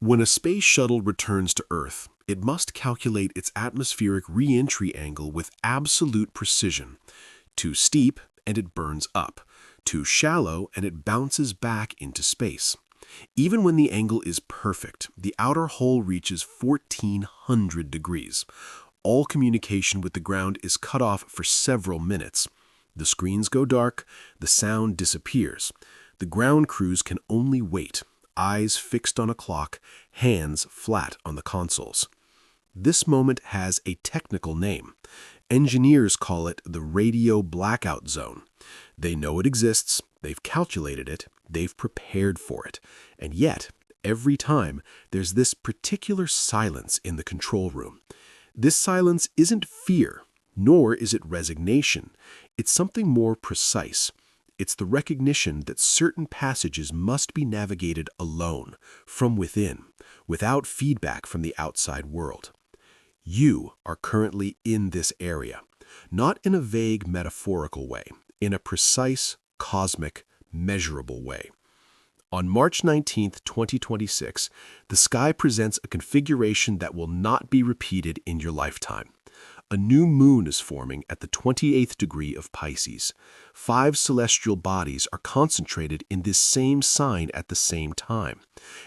When a space shuttle returns to Earth, it must calculate its atmospheric re-entry angle with absolute precision. Too steep, and it burns up. Too shallow, and it bounces back into space. Even when the angle is perfect, the outer hull reaches 1400 degrees. All communication with the ground is cut off for several minutes. The screens go dark, the sound disappears. The ground crews can only wait, eyes fixed on a clock, hands flat on the consoles. This moment has a technical name. Engineers call it the radio blackout zone. They know it exists, they've calculated it, they've prepared for it. And yet, every time, there's this particular silence in the control room. This silence isn't fear, nor is it resignation. It's something more precise. It's the recognition that certain passages must be navigated alone, from within, without feedback from the outside world. You are currently in this area, not in a vague metaphorical way, in a precise, cosmic, measurable way. On March 19, 2026, the sky presents a configuration that will not be repeated in your lifetime. A new moon is forming at the 28th degree of Pisces. 5 celestial bodies are concentrated in this same sign at the same time.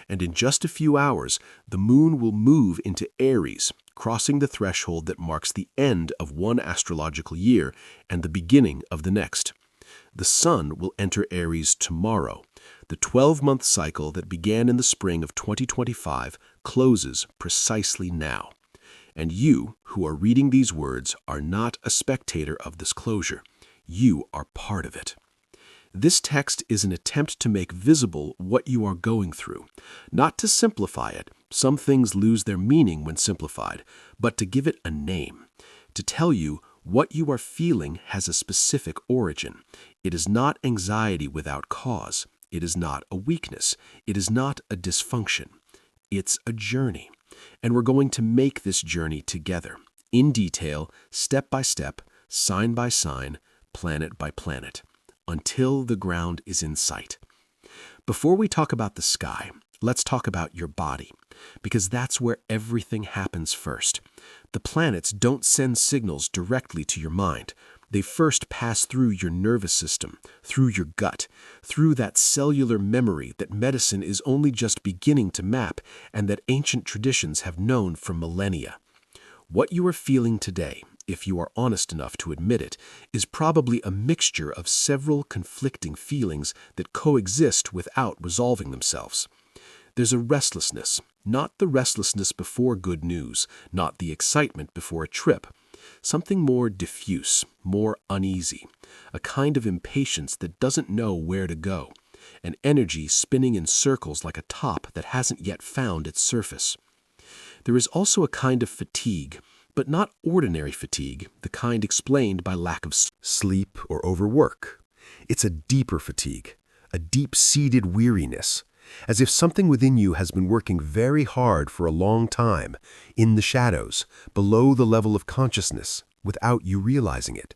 And in just a few hours, the moon will move into Aries, crossing the threshold that marks the end of one astrological year and the beginning of the next. The sun will enter Aries tomorrow. The 12-month cycle that began in the spring of 2025 closes precisely now. And you, who are reading these words, are not a spectator of this closure. You are part of it. This text is an attempt to make visible what you are going through, not to simplify it. Some things lose their meaning when simplified, but to give it a name, to tell you what you are feeling has a specific origin. It is not anxiety without cause. It is not a weakness. It is not a dysfunction. It's a journey. And we're going to make this journey together, in detail, step by step, sign by sign, planet by planet, until the ground is in sight. Before we talk about the sky, let's talk about your body, because that's where everything happens first. The planets don't send signals directly to your mind. They first pass through your nervous system, through your gut, through that cellular memory that medicine is only just beginning to map and that ancient traditions have known for millennia. What you are feeling today, if you are honest enough to admit it, is probably a mixture of several conflicting feelings that coexist without resolving themselves. There's a restlessness, not the restlessness before good news, not the excitement before a trip. Something more diffuse, more uneasy, a kind of impatience that doesn't know where to go, an energy spinning in circles like a top that hasn't yet found its surface. There is also a kind of fatigue, but not ordinary fatigue, the kind explained by lack of sleep or overwork. It's a deeper fatigue, a deep-seated weariness, as if something within you has been working very hard for a long time, in the shadows, below the level of consciousness, without you realizing it.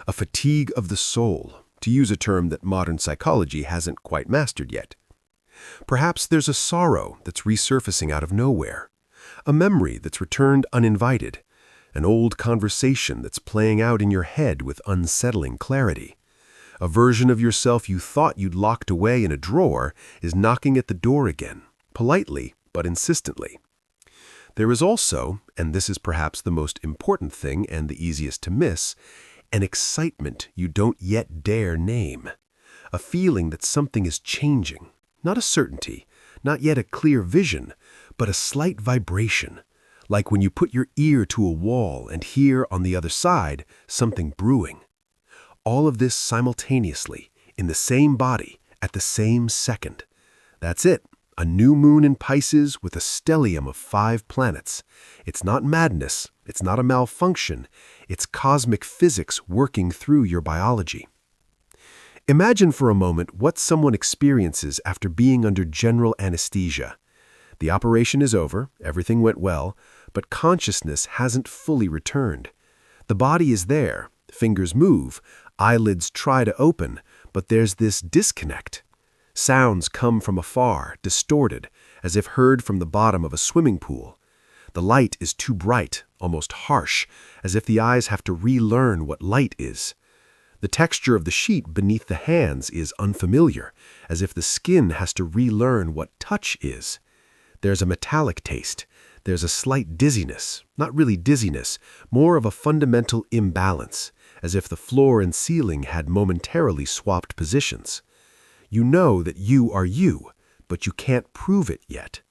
A fatigue of the soul, to use a term that modern psychology hasn't quite mastered yet. Perhaps there's a sorrow that's resurfacing out of nowhere, a memory that's returned uninvited, an old conversation that's playing out in your head with unsettling clarity. A version of yourself you thought you'd locked away in a drawer is knocking at the door again, politely but insistently. There is also, and this is perhaps the most important thing and the easiest to miss, an excitement you don't yet dare name. A feeling that something is changing, not a certainty, not yet a clear vision, but a slight vibration, like when you put your ear to a wall and hear on the other side something brewing. All of this simultaneously, in the same body, at the same second. That's it, a new moon in Pisces with a stellium of 5 planets. It's not madness, it's not a malfunction, it's cosmic physics working through your biology. Imagine for a moment what someone experiences after being under general anesthesia. The operation is over, everything went well, but consciousness hasn't fully returned. The body is there, fingers move, eyelids try to open, but there's this disconnect. Sounds come from afar, distorted, as if heard from the bottom of a swimming pool. The light is too bright, almost harsh, as if the eyes have to relearn what light is. The texture of the sheet beneath the hands is unfamiliar, as if the skin has to relearn what touch is. There's a metallic taste. There's a slight dizziness, not really dizziness, more of a fundamental imbalance, as if the floor and ceiling had momentarily swapped positions. You know that you are you, but you can't prove it yet.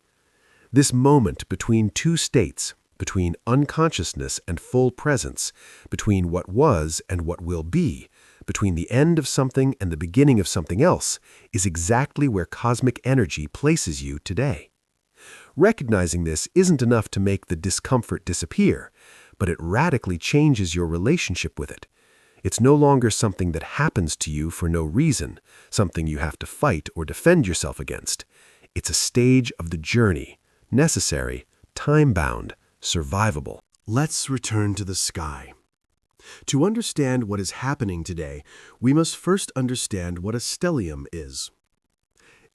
This moment between two states, between unconsciousness and full presence, between what was and what will be, between the end of something and the beginning of something else, is exactly where cosmic energy places you today. Recognizing this isn't enough to make the discomfort disappear, but it radically changes your relationship with it. It's no longer something that happens to you for no reason, something you have to fight or defend yourself against. It's a stage of the journey, necessary, time-bound, survivable. Let's return to the sky. To understand what is happening today, we must first understand what a stellium is.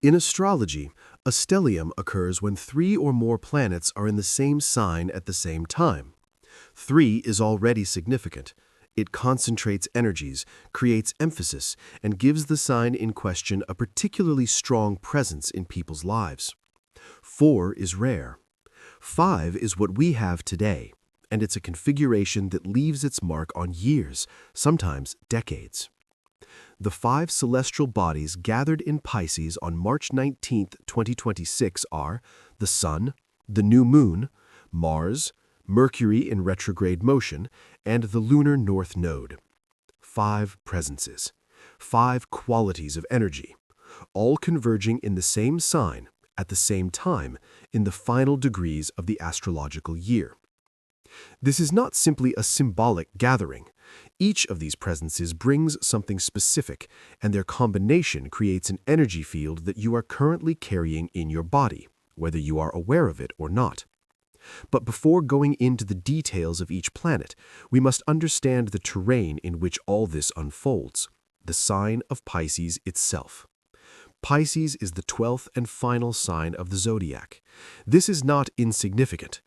In astrology, a stellium occurs when 3 or more planets are in the same sign at the same time. 3 is already significant. It concentrates energies, creates emphasis, and gives the sign in question a particularly strong presence in people's lives. 4 is rare. 5 is what we have today, and it's a configuration that leaves its mark on years, sometimes decades. The 5 celestial bodies gathered in Pisces on March 19, 2026 are the Sun, the New Moon, Mars, Mercury in retrograde motion, and the Lunar North Node. 5 presences, 5 qualities of energy, all converging in the same sign, at the same time, in the final degrees of the astrological year. This is not simply a symbolic gathering. Each of these presences brings something specific, and their combination creates an energy field that you are currently carrying in your body, whether you are aware of it or not. But before going into the details of each planet, we must understand the terrain in which all this unfolds, the sign of Pisces itself. Pisces is the 12th and final sign of the Zodiac. This is not insignificant.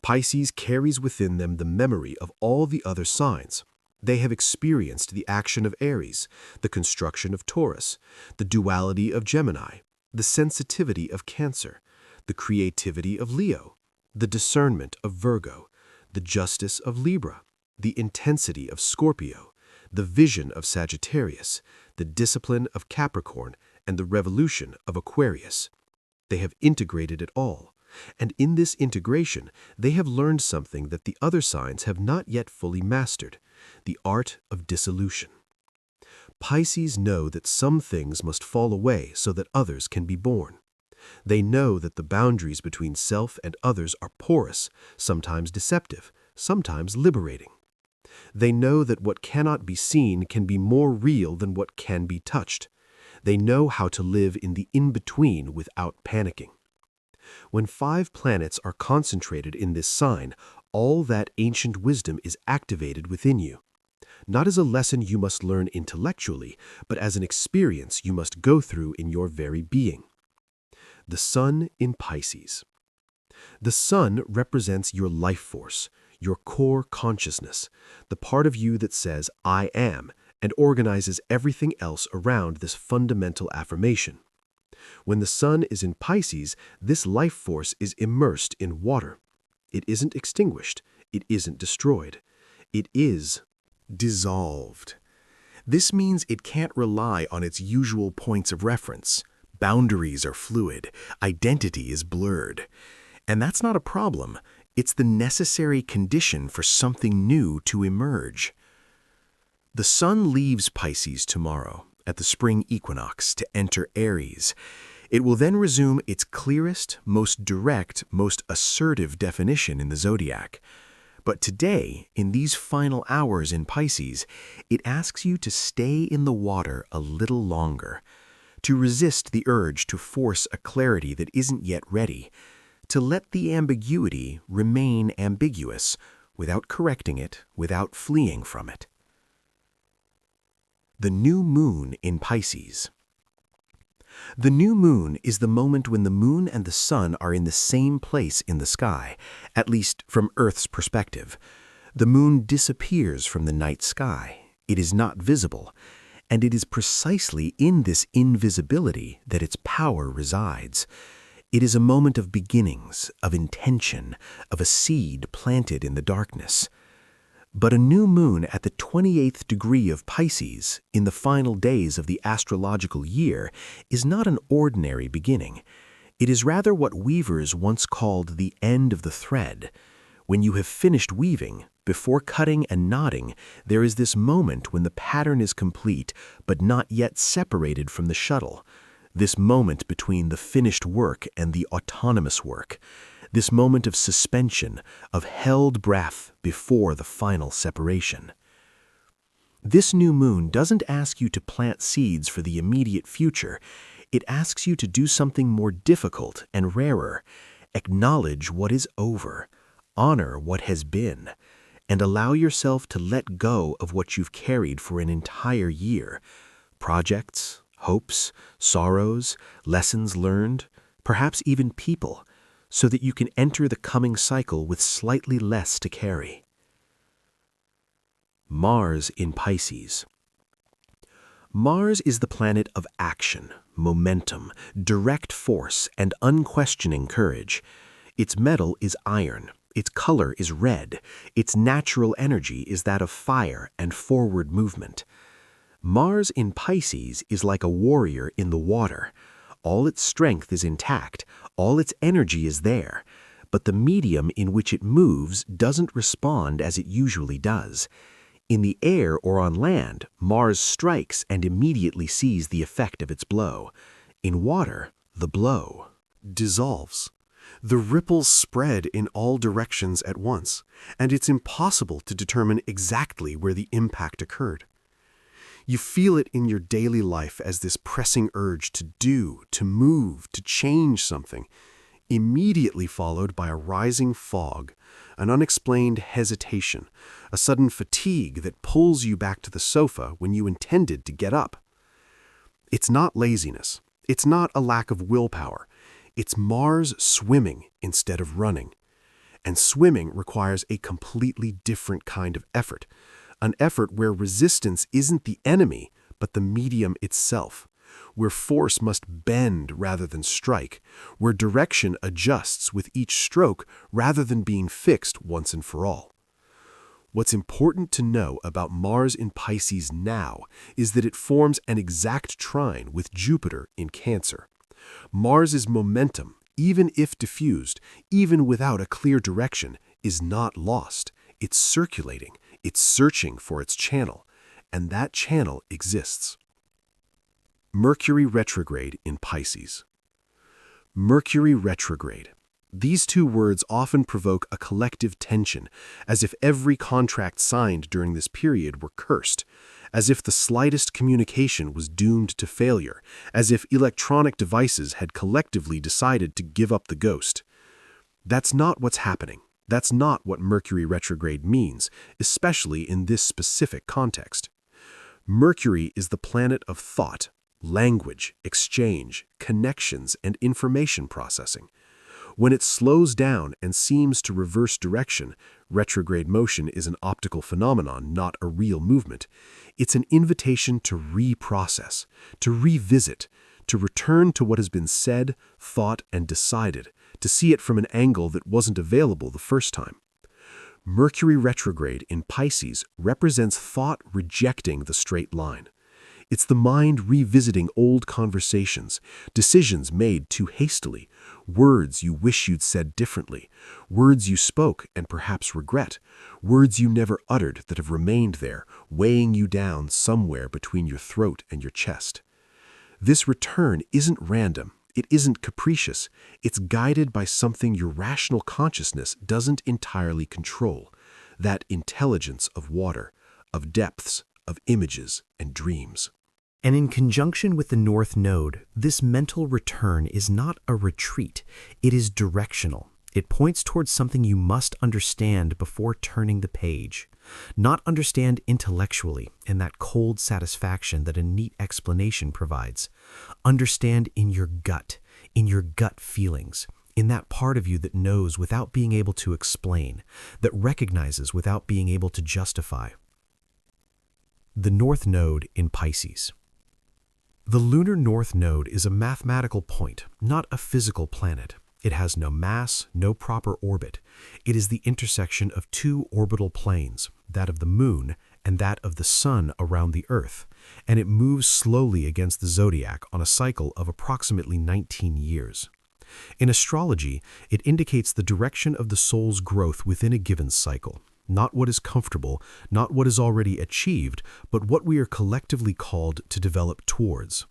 Pisces carries within them the memory of all the other signs. They have experienced the action of Aries, the construction of Taurus, the duality of Gemini, the sensitivity of Cancer, the creativity of Leo, the discernment of Virgo, the justice of Libra, the intensity of Scorpio, the vision of Sagittarius, the discipline of Capricorn, and the revolution of Aquarius. They have integrated it all. And in this integration, they have learned something that the other signs have not yet fully mastered, the art of dissolution. Pisces know that some things must fall away so that others can be born. They know that the boundaries between self and others are porous, sometimes deceptive, sometimes liberating. They know that what cannot be seen can be more real than what can be touched. They know how to live in the in-between without panicking. When 5 planets are concentrated in this sign, all that ancient wisdom is activated within you. Not as a lesson you must learn intellectually, but as an experience you must go through in your very being. The Sun in Pisces. The Sun represents your life force, your core consciousness, the part of you that says, "I am," and organizes everything else around this fundamental affirmation. When the Sun is in Pisces, this life force is immersed in water. It isn't extinguished. It isn't destroyed. It is dissolved. This means it can't rely on its usual points of reference. Boundaries are fluid. Identity is blurred. And that's not a problem. It's the necessary condition for something new to emerge. The Sun leaves Pisces tomorrow, at the spring equinox, to enter Aries. It will then resume its clearest, most direct, most assertive definition in the zodiac. But today, in these final hours in Pisces, it asks you to stay in the water a little longer, to resist the urge to force a clarity that isn't yet ready, to let the ambiguity remain ambiguous without correcting it, without fleeing from it. The new moon in Pisces. The new moon is the moment when the moon and the sun are in the same place in the sky, at least from Earth's perspective. The moon disappears from the night sky. It is not visible, and it is precisely in this invisibility that its power resides. It is a moment of beginnings, of intention, of a seed planted in the darkness. But a new moon at the 28th degree of Pisces, in the final days of the astrological year, is not an ordinary beginning. It is rather what weavers once called the end of the thread. When you have finished weaving, before cutting and knotting, there is this moment when the pattern is complete, but not yet separated from the shuttle. This moment between the finished work and the autonomous work. This moment of suspension, of held breath before the final separation. This new moon doesn't ask you to plant seeds for the immediate future. It asks you to do something more difficult and rarer. Acknowledge what is over, honor what has been, and allow yourself to let go of what you've carried for an entire year. Projects, hopes, sorrows, lessons learned, perhaps even people, so that you can enter the coming cycle with slightly less to carry. Mars in Pisces. Mars is the planet of action, momentum, direct force, and unquestioning courage. Its metal is iron. Its color is red. Its natural energy is that of fire and forward movement. Mars in Pisces is like a warrior in the water. All its strength is intact, all its energy is there, but the medium in which it moves doesn't respond as it usually does. In the air or on land, Mars strikes and immediately sees the effect of its blow. In water, the blow dissolves. The ripples spread in all directions at once, and it's impossible to determine exactly where the impact occurred. You feel it in your daily life as this pressing urge to do, to move, to change something, immediately followed by a rising fog, an unexplained hesitation, a sudden fatigue that pulls you back to the sofa when you intended to get up. It's not laziness. It's not a lack of willpower. It's Mars swimming instead of running. And swimming requires a completely different kind of effort. An effort where resistance isn't the enemy, but the medium itself, where force must bend rather than strike, where direction adjusts with each stroke rather than being fixed once and for all. What's important to know about Mars in Pisces now is that it forms an exact trine with Jupiter in Cancer. Mars's momentum, even if diffused, even without a clear direction, is not lost. It's circulating. It's searching for its channel, and that channel exists. Mercury retrograde in Pisces. Mercury retrograde. These two words often provoke a collective tension, as if every contract signed during this period were cursed, as if the slightest communication was doomed to failure, as if electronic devices had collectively decided to give up the ghost. That's not what's happening. That's not what Mercury retrograde means, especially in this specific context. Mercury is the planet of thought, language, exchange, connections, and information processing. When it slows down and seems to reverse direction, retrograde motion is an optical phenomenon, not a real movement. It's an invitation to reprocess, to revisit, to return to what has been said, thought, and decided, to see it from an angle that wasn't available the first time. Mercury retrograde in Pisces represents thought rejecting the straight line. It's the mind revisiting old conversations, decisions made too hastily, words you wish you'd said differently, words you spoke and perhaps regret, words you never uttered that have remained there, weighing you down somewhere between your throat and your chest. This return isn't random. It isn't capricious. It's guided by something your rational consciousness doesn't entirely control, that intelligence of water, of depths, of images and dreams. And in conjunction with the North Node, this mental return is not a retreat. It is directional. It points towards something you must understand before turning the page. Not understand intellectually in that cold satisfaction that a neat explanation provides. Understand in your gut feelings, in that part of you that knows without being able to explain, that recognizes without being able to justify. The North Node in Pisces. The lunar North Node is a mathematical point, not a physical planet. It has no mass, no proper orbit. It is the intersection of two orbital planes, that of the Moon and that of the Sun around the Earth, and it moves slowly against the Zodiac on a cycle of approximately 19 years. In astrology, it indicates the direction of the soul's growth within a given cycle, not what is comfortable, not what is already achieved, but what we are collectively called to develop towards.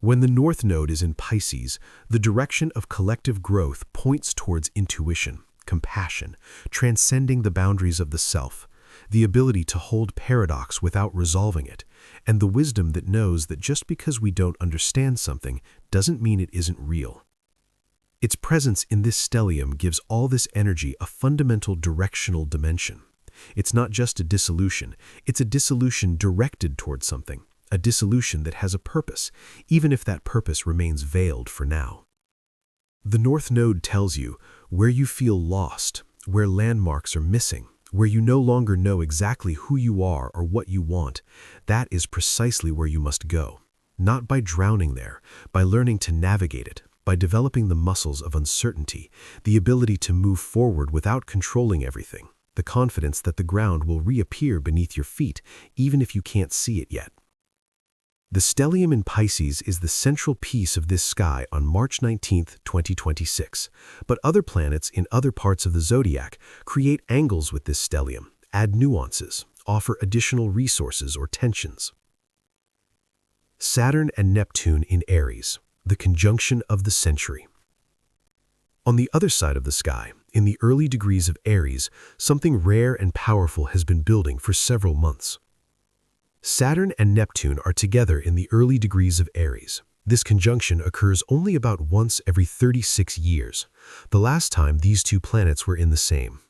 When the North Node is in Pisces, the direction of collective growth points towards intuition, compassion, transcending the boundaries of the self, the ability to hold paradox without resolving it, and the wisdom that knows that just because we don't understand something doesn't mean it isn't real. Its presence in this stellium gives all this energy a fundamental directional dimension. It's not just a dissolution, it's a dissolution directed towards something. A dissolution that has a purpose, even if that purpose remains veiled for now. The North Node tells you where you feel lost, where landmarks are missing, where you no longer know exactly who you are or what you want. That is precisely where you must go. Not by drowning there, by learning to navigate it, by developing the muscles of uncertainty, the ability to move forward without controlling everything, the confidence that the ground will reappear beneath your feet even if you can't see it yet. The stellium in Pisces is the central piece of this sky on March 19, 2026, but other planets in other parts of the zodiac create angles with this stellium, add nuances, offer additional resources or tensions. Saturn and Neptune in Aries, the conjunction of the century. On the other side of the sky, in the early degrees of Aries, something rare and powerful has been building for several months. Saturn and Neptune are together in the early degrees of Aries. This conjunction occurs only about once every 36 years. The last time these two planets were in the same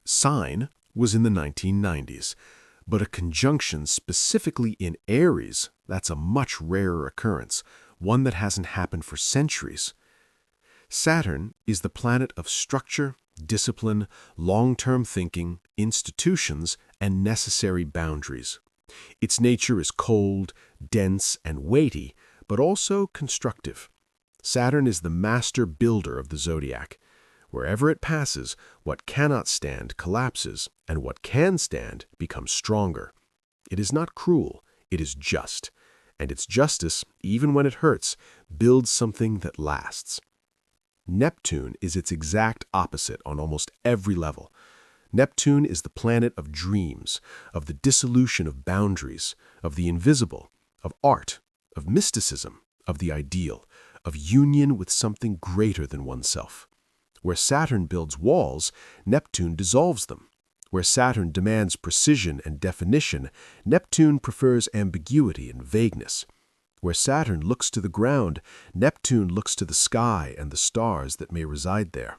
sign was in the 1990s, but a conjunction specifically in Aries, that's a much rarer occurrence, one that hasn't happened for centuries. Saturn is the planet of structure, discipline, long-term thinking, institutions, and necessary boundaries. Its nature is cold, dense, and weighty, but also constructive. Saturn is the master builder of the zodiac. Wherever it passes, what cannot stand collapses, and what can stand becomes stronger. It is not cruel, it is just. And its justice, even when it hurts, builds something that lasts. Neptune is its exact opposite on almost every level. Neptune is the planet of dreams, of the dissolution of boundaries, of the invisible, of art, of mysticism, of the ideal, of union with something greater than oneself. Where Saturn builds walls, Neptune dissolves them. Where Saturn demands precision and definition, Neptune prefers ambiguity and vagueness. Where Saturn looks to the ground, Neptune looks to the sky and the stars that may reside there.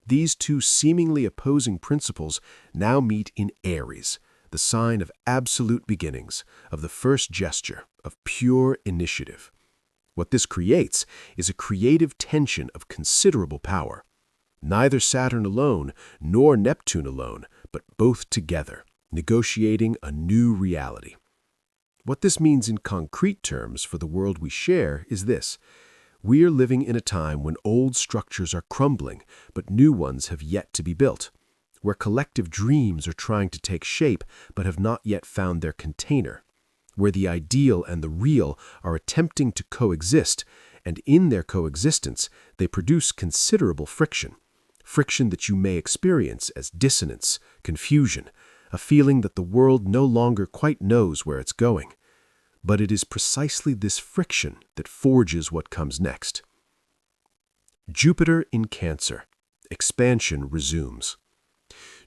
These two seemingly opposing principles now meet in Aries, the sign of absolute beginnings, of the first gesture, of pure initiative. What this creates is a creative tension of considerable power. Neither Saturn alone nor Neptune alone, but both together, negotiating a new reality. What this means in concrete terms for the world we share is this. We are living in a time when old structures are crumbling, but new ones have yet to be built, where collective dreams are trying to take shape but have not yet found their container, where the ideal and the real are attempting to coexist, and in their coexistence they produce considerable friction that you may experience as dissonance, confusion, a feeling that the world no longer quite knows where it's going. But it is precisely this friction that forges what comes next. Jupiter in Cancer. Expansion resumes.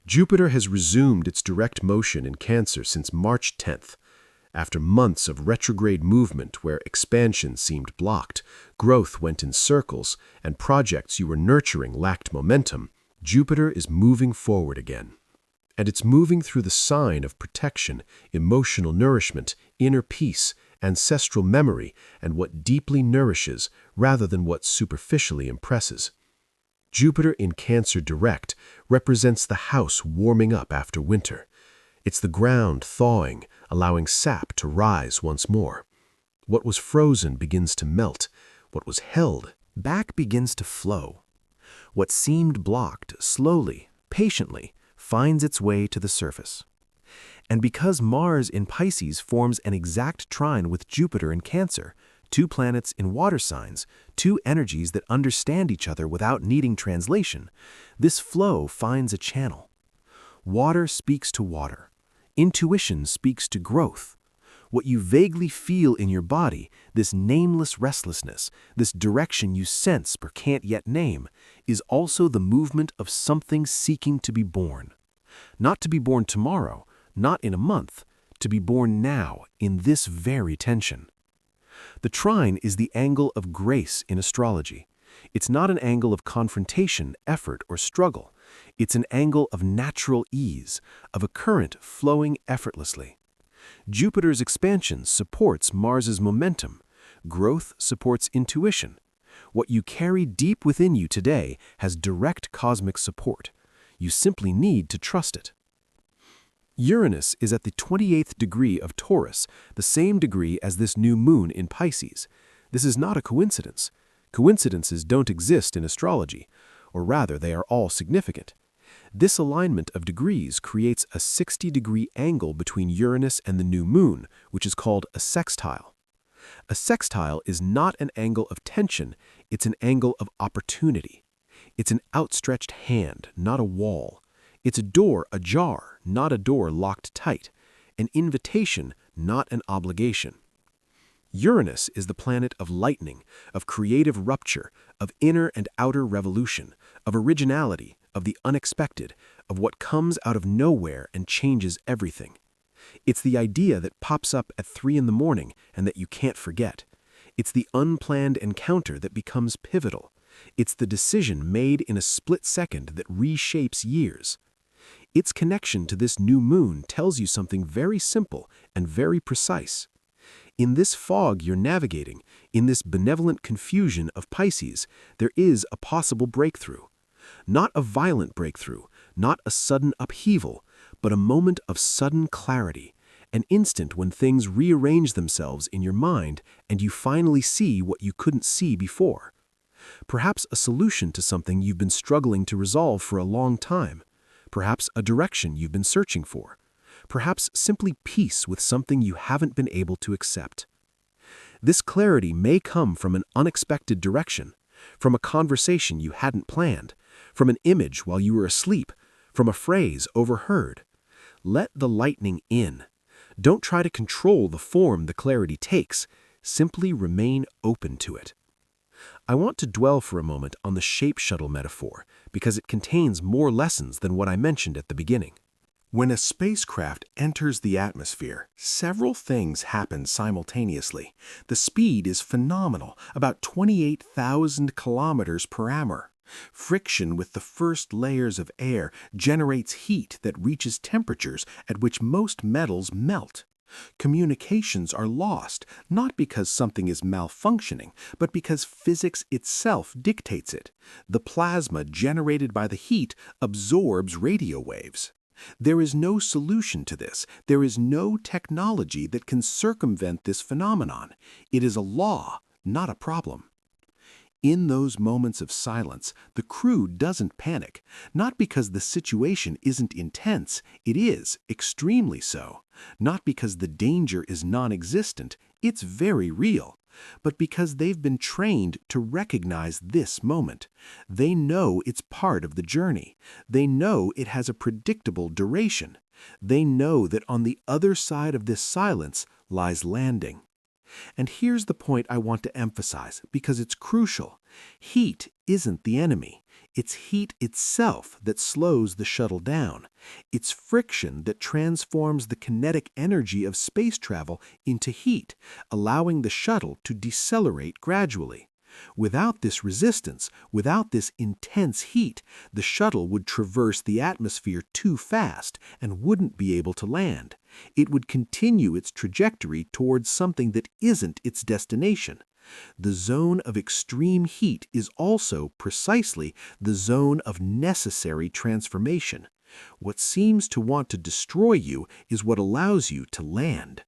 Jupiter has resumed its direct motion in Cancer since March 10th. After months of retrograde movement where expansion seemed blocked, growth went in circles, and projects you were nurturing lacked momentum, Jupiter is moving forward again. And it's moving through the sign of protection, emotional nourishment, inner peace, ancestral memory, and what deeply nourishes rather than what superficially impresses. Jupiter in Cancer direct represents the house warming up after winter. It's the ground thawing, allowing sap to rise once more. What was frozen begins to melt. What was held back begins to flow. What seemed blocked slowly, patiently, finds its way to the surface. And because Mars in Pisces forms an exact trine with Jupiter in Cancer, two planets in water signs, two energies that understand each other without needing translation, this flow finds a channel. Water speaks to water. Intuition speaks to growth. What you vaguely feel in your body, this nameless restlessness, this direction you sense but can't yet name, is also the movement of something seeking to be born. Not to be born tomorrow, not in a month, to be born now, in this very tension. The trine is the angle of grace in astrology. It's not an angle of confrontation, effort, or struggle. It's an angle of natural ease, of a current flowing effortlessly. Jupiter's expansion supports Mars's momentum. Growth supports intuition. What you carry deep within you today has direct cosmic support. You simply need to trust it. Uranus is at the 28th degree of Taurus, the same degree as this new moon in Pisces. This is not a coincidence. Coincidences don't exist in astrology, or rather they are all significant. This alignment of degrees creates a 60-degree angle between Uranus and the new moon, which is called a sextile. A sextile is not an angle of tension, it's an angle of opportunity. It's an outstretched hand, not a wall. It's a door ajar, not a door locked tight. An invitation, not an obligation. Uranus is the planet of lightning, of creative rupture, of inner and outer revolution, of originality, of the unexpected, of what comes out of nowhere and changes everything. It's the idea that pops up at 3 in the morning and that you can't forget. It's the unplanned encounter that becomes pivotal. It's the decision made in a split second that reshapes years. Its connection to this new moon tells you something very simple and very precise. In this fog you're navigating, in this benevolent confusion of Pisces, there is a possible breakthrough. Not a violent breakthrough, not a sudden upheaval, but a moment of sudden clarity, an instant when things rearrange themselves in your mind and you finally see what you couldn't see before. Perhaps a solution to something you've been struggling to resolve for a long time. Perhaps a direction you've been searching for. Perhaps simply peace with something you haven't been able to accept. This clarity may come from an unexpected direction, from a conversation you hadn't planned, from an image while you were asleep, from a phrase overheard. Let the lightning in. Don't try to control the form the clarity takes. Simply remain open to it. I want to dwell for a moment on the shape shuttle metaphor because it contains more lessons than what I mentioned at the beginning. When a spacecraft enters the atmosphere, several things happen simultaneously. The speed is phenomenal, about 28,000 kilometers per hour. Friction with the first layers of air generates heat that reaches temperatures at which most metals melt. Communications are lost, not because something is malfunctioning, but because physics itself dictates it. The plasma generated by the heat absorbs radio waves. There is no solution to this. There is no technology that can circumvent this phenomenon. It is a law, not a problem. In those moments of silence, the crew doesn't panic, not because the situation isn't intense, it is, extremely so. Not because the danger is non-existent, it's very real, but because they've been trained to recognize this moment. They know it's part of the journey. They know it has a predictable duration. They know that on the other side of this silence lies landing. And here's the point I want to emphasize because it's crucial. Heat isn't the enemy. It's heat itself that slows the shuttle down. It's friction that transforms the kinetic energy of space travel into heat, allowing the shuttle to decelerate gradually. Without this resistance, without this intense heat, the shuttle would traverse the atmosphere too fast and wouldn't be able to land. It would continue its trajectory towards something that isn't its destination. The zone of extreme heat is also precisely the zone of necessary transformation. What seems to want to destroy you is what allows you to land.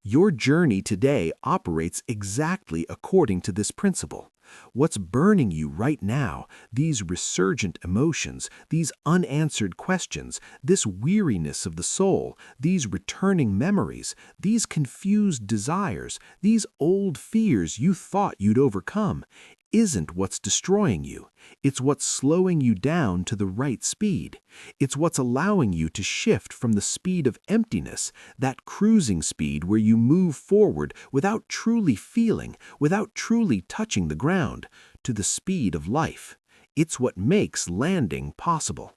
Your journey today operates exactly according to this principle. What's burning you right now, these resurgent emotions, these unanswered questions, this weariness of the soul, these returning memories, these confused desires, these old fears you thought you'd overcome, isn't what's destroying you. It's what's slowing you down to the right speed. It's what's allowing you to shift from the speed of emptiness, that cruising speed where you move forward without truly feeling, without truly touching the ground, to the speed of life. It's what makes landing possible.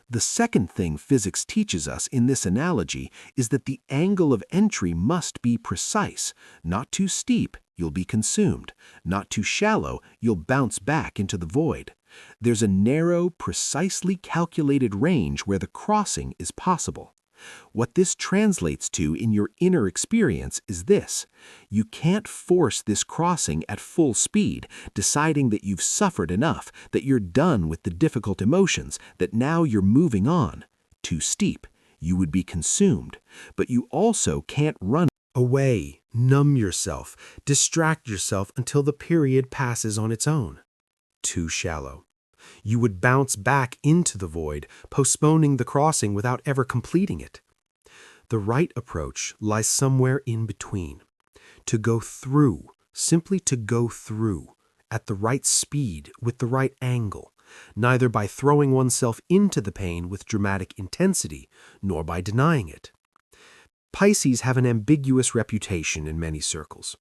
The second thing physics teaches us in this analogy is that the angle of entry must be precise, not too steep, you'll be consumed, not too shallow, you'll bounce back into the void. There's a narrow, precisely calculated range where the crossing is possible. What this translates to in your inner experience is this: you can't force this crossing at full speed, deciding that you've suffered enough, that you're done with the difficult emotions, that now you're moving on. Too steep, you would be consumed. But you also can't run away, numb yourself, distract yourself until the period passes on its own. Too shallow. You would bounce back into the void, postponing the crossing without ever completing it. The right approach lies somewhere in between. To go through, simply to go through, at the right speed, with the right angle, neither by throwing oneself into the pain with dramatic intensity, nor by denying it. Pisces have an ambiguous reputation in many circles.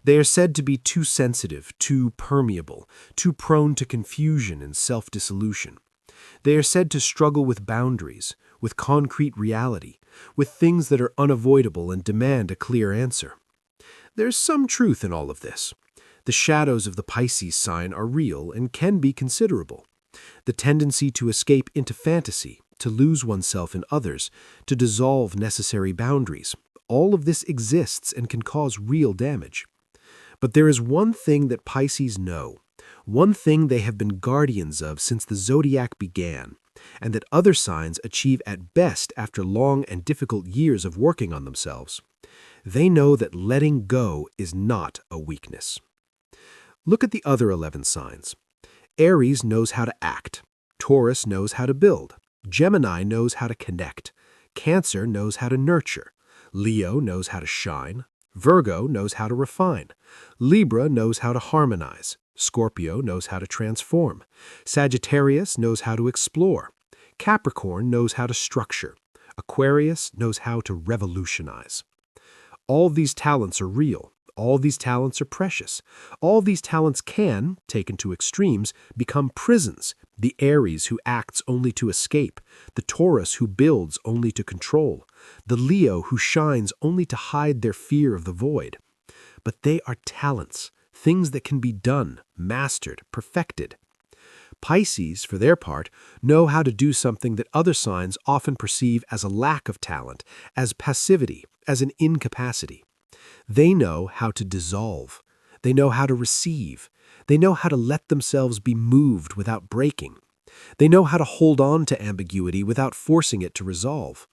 They are said to be too sensitive, too permeable, too prone to confusion and self-dissolution. They are said to struggle with boundaries, with concrete reality, with things that are unavoidable and demand a clear answer. There's some truth in all of this. The shadows of the Pisces sign are real and can be considerable. The tendency to escape into fantasy, to lose oneself in others, to dissolve necessary boundaries, all of this exists and can cause real damage. But there is one thing that Pisces know, one thing they have been guardians of since the Zodiac began, and that other signs achieve at best after long and difficult years of working on themselves. They know that letting go is not a weakness. Look at the other 11 signs. Aries knows how to act. Taurus knows how to build. Gemini knows how to connect. Cancer knows how to nurture. Leo knows how to shine. Virgo knows how to refine. Libra knows how to harmonize. Scorpio knows how to transform. Sagittarius knows how to explore. Capricorn knows how to structure. Aquarius knows how to revolutionize. All these talents are real. All these talents are precious. All these talents can, taken to extremes, become prisons. The Aries who acts only to escape, the Taurus who builds only to control, the Leo who shines only to hide their fear of the void. But they are talents, things that can be done, mastered, perfected. Pisces, for their part, know how to do something that other signs often perceive as a lack of talent, as passivity, as an incapacity. They know how to dissolve. They know how to receive. They know how to let themselves be moved without breaking. They know how to hold on to ambiguity without forcing it to resolve.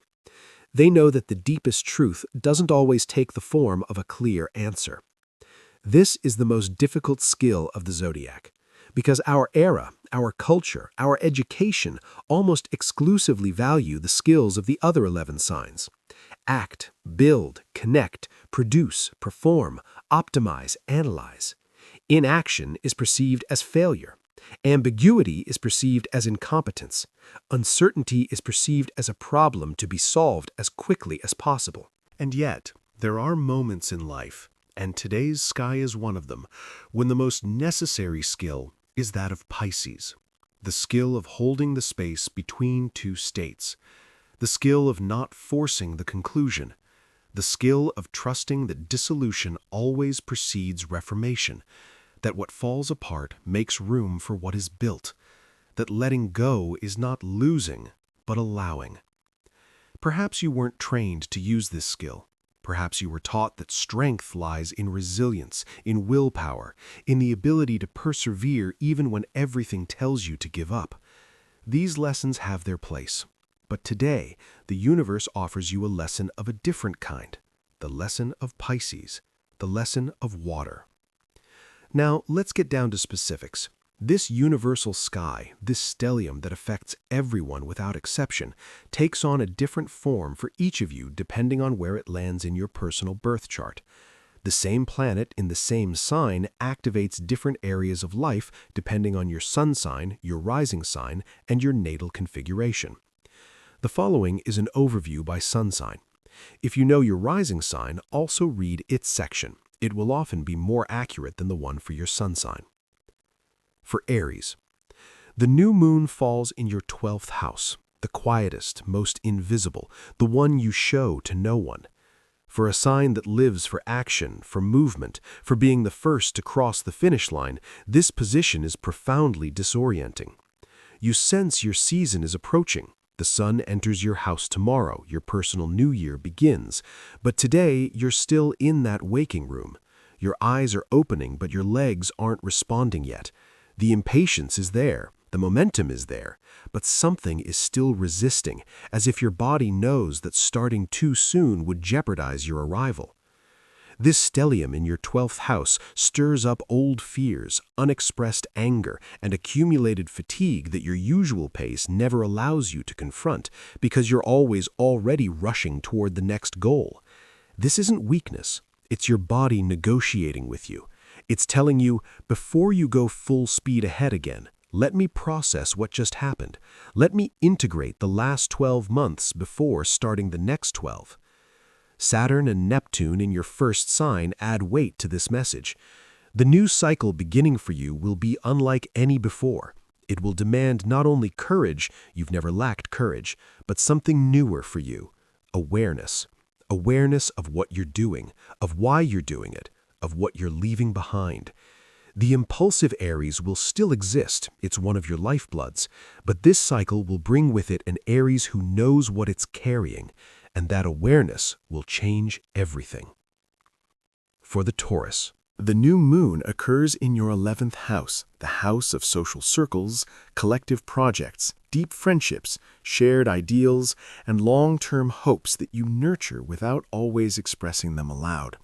They know that the deepest truth doesn't always take the form of a clear answer. This is the most difficult skill of the Zodiac, because our era, our culture, our education almost exclusively value the skills of the other 11 signs. Act, build, connect, produce, perform, optimize, analyze. Inaction is perceived as failure. Ambiguity is perceived as incompetence. Uncertainty is perceived as a problem to be solved as quickly as possible. And yet, there are moments in life, and today's sky is one of them, when the most necessary skill is that of Pisces, the skill of holding the space between two states, the skill of not forcing the conclusion, the skill of trusting that dissolution always precedes reformation, that what falls apart makes room for what is built, that letting go is not losing, but allowing. Perhaps you weren't trained to use this skill. Perhaps you were taught that strength lies in resilience, in willpower, in the ability to persevere even when everything tells you to give up. These lessons have their place. But today, the universe offers you a lesson of a different kind, the lesson of Pisces, the lesson of water. Now, let's get down to specifics. This universal sky, this stellium that affects everyone without exception, takes on a different form for each of you depending on where it lands in your personal birth chart. The same planet in the same sign activates different areas of life depending on your sun sign, your rising sign, and your natal configuration. The following is an overview by sun sign. If you know your rising sign, also read its section. It will often be more accurate than the one for your sun sign. For Aries, the new moon falls in your 12th house, the quietest, most invisible, the one you show to no one. For a sign that lives for action, for movement, for being the first to cross the finish line, this position is profoundly disorienting. You sense your season is approaching. The sun enters your house tomorrow, your personal new year begins. But today, you're still in that waking room. Your eyes are opening, but your legs aren't responding yet. The impatience is there, the momentum is there, but something is still resisting, as if your body knows that starting too soon would jeopardize your arrival. This stellium in your 12th house stirs up old fears, unexpressed anger, and accumulated fatigue that your usual pace never allows you to confront because you're always already rushing toward the next goal. This isn't weakness, it's your body negotiating with you. It's telling you, before you go full speed ahead again, let me process what just happened. Let me integrate the last 12 months before starting the next 12. Saturn and Neptune in your first sign add weight to this message. The new cycle beginning for you will be unlike any before. It will demand not only courage, you've never lacked courage, but something newer for you, awareness. Awareness of what you're doing, of why you're doing it, of what you're leaving behind. The impulsive Aries will still exist, it's one of your lifebloods, but this cycle will bring with it an Aries who knows what it's carrying, and that awareness will change everything. For the Taurus, the new moon occurs in your 11th house, the house of social circles, collective projects, deep friendships, shared ideals, and long-term hopes that you nurture without always expressing them aloud.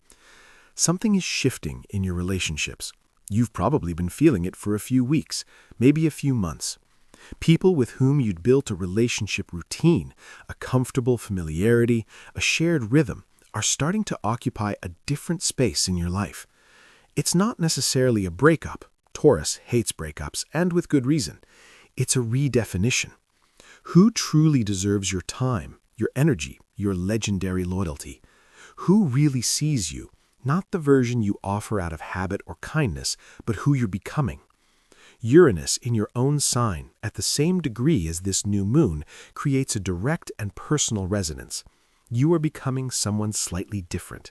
Something is shifting in your relationships. You've probably been feeling it for a few weeks, maybe a few months. People with whom you'd built a relationship routine, a comfortable familiarity, a shared rhythm, are starting to occupy a different space in your life. It's not necessarily a breakup. Taurus hates breakups, and with good reason. It's a redefinition. Who truly deserves your time, your energy, your legendary loyalty? Who really sees you? Not the version you offer out of habit or kindness, but who you're becoming. Uranus in your own sign, at the same degree as this new moon, creates a direct and personal resonance. You are becoming someone slightly different.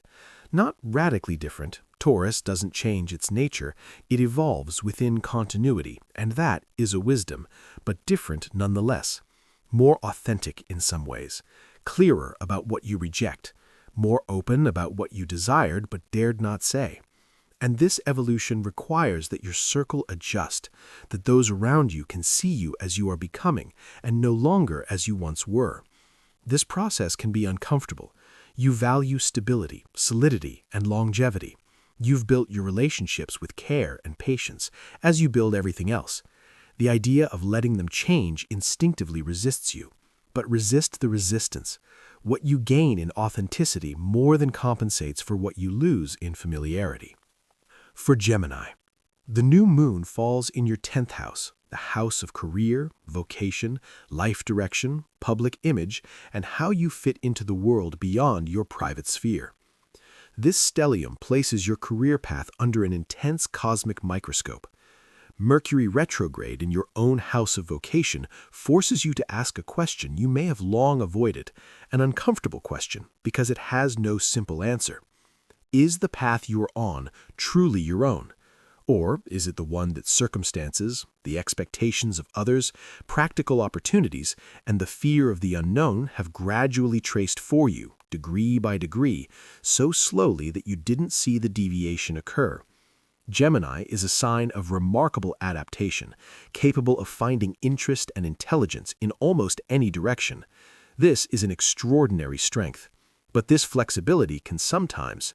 Not radically different. Taurus doesn't change its nature. It evolves within continuity, and that is a wisdom, but different nonetheless. More authentic in some ways. Clearer about what you reject. More open about what you desired but dared not say. And this evolution requires that your circle adjust, that those around you can see you as you are becoming and no longer as you once were. This process can be uncomfortable. You value stability, solidity, and longevity. You've built your relationships with care and patience, as you build everything else. The idea of letting them change instinctively resists you. But resist the resistance. What you gain in authenticity more than compensates for what you lose in familiarity. For Gemini, the new moon falls in your 10th house, the house of career, vocation, life direction, public image, and how you fit into the world beyond your private sphere. This stellium places your career path under an intense cosmic microscope. Mercury retrograde in your own house of vocation forces you to ask a question you may have long avoided, an uncomfortable question because it has no simple answer. Is the path you're on truly your own? Or is it the one that circumstances, the expectations of others, practical opportunities, and the fear of the unknown have gradually traced for you, degree by degree, so slowly that you didn't see the deviation occur? Gemini is a sign of remarkable adaptation, capable of finding interest and intelligence in almost any direction. This is an extraordinary strength. But this flexibility can sometimes,